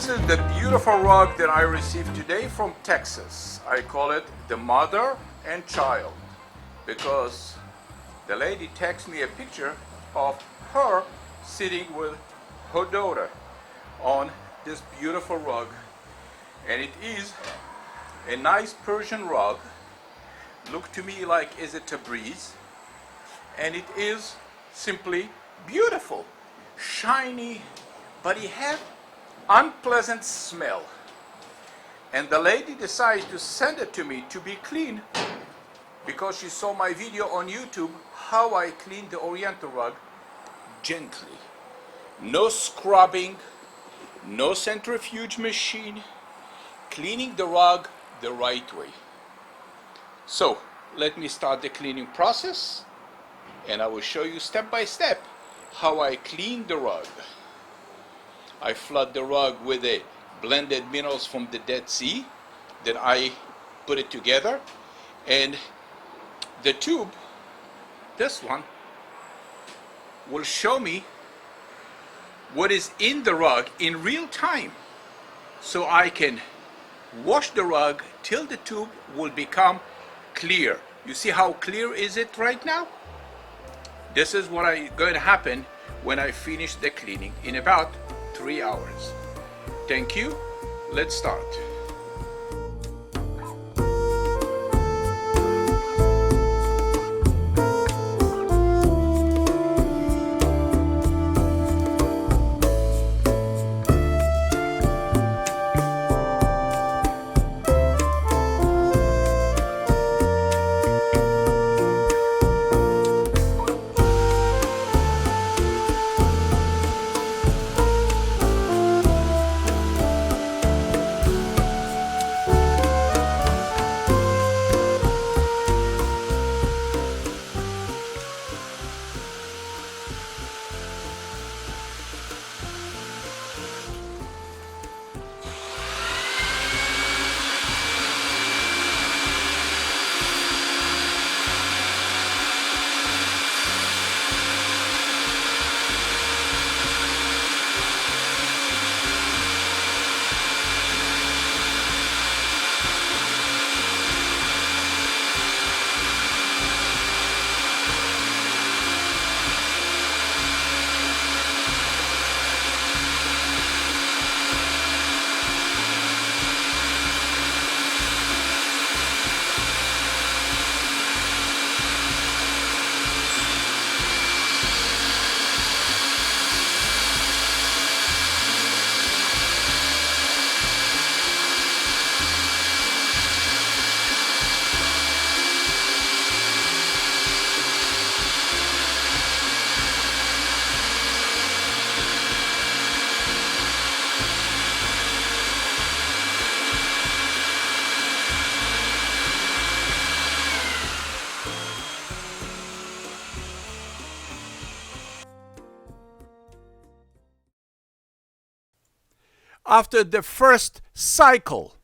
This is the beautiful rug that I received today from Texas. I call it the mother and child because the lady texted me a picture of her sitting with her daughter on this beautiful rug, and it is a nice Persian rug. Look to me like is it a breeze, and it is simply beautiful, shiny, but it has unpleasant smell. And the lady decided to send it to me to be clean because she saw my video on YouTube how I clean the Oriental rug gently. No scrubbing, no centrifuge machine, cleaning the rug the right way. So let me start the cleaning process and I will show you step by step how I clean the rug. I flood the rug with the blended minerals from the Dead Sea. Then I put it together, and the tube, this one, will show me what is in the rug in real time, so I can wash the rug till the tube will become clear. You see how clear is it right now? This is what is going to happen when I finish the cleaning in about 3 hours. Thank you. Let's start. After the first cycle,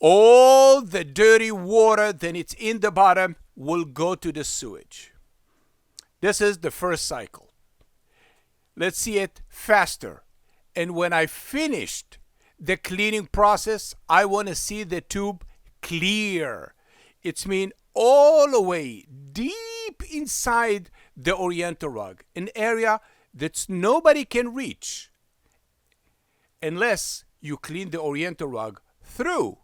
all the dirty water that it's in the bottom will go to the sewage. This is the first cycle. Let's see it faster. And when I finished the cleaning process, I want to see the tube clear. It's mean all the way deep inside the Oriental rug, an area that nobody can reach unless you clean the Oriental rug through.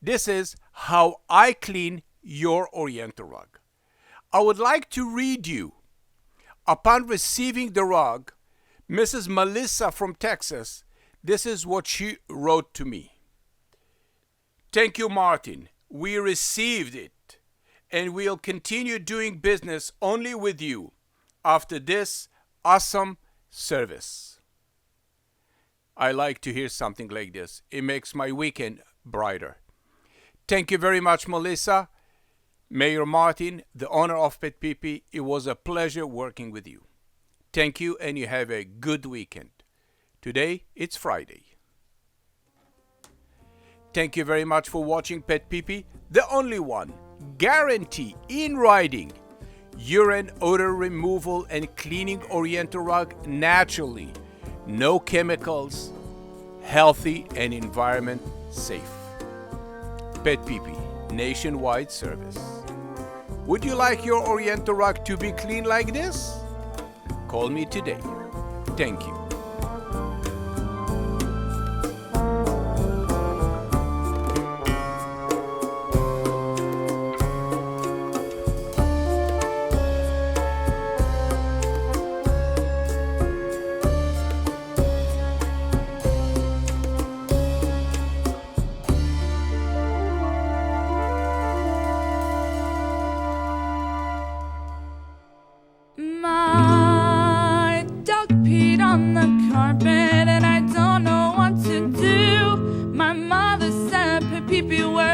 This is how I clean your Oriental rug. I would like to read you. Upon receiving the rug, Mrs. Melissa from Texas, this is what she wrote to me. Thank you, Martin. We received it, and we'll continue doing business only with you after this awesome service. I like to hear something like this. It makes my weekend brighter. Thank you very much, Melissa. Mayor Martin, the owner of PetPeePee, it was a pleasure working with you. Thank you, and you have a good weekend. Today, it's Friday. Thank you very much for watching PetPeePee, the only one, guarantee in writing, urine odor removal and cleaning Oriental rug naturally, no chemicals, healthy and environment safe. PetPeePee, nationwide service. Would you like your Oriental rug to be clean like this? Call me today. Thank you. My dog peed on the carpet and I don't know what to do. My mother said, PetPeePee, where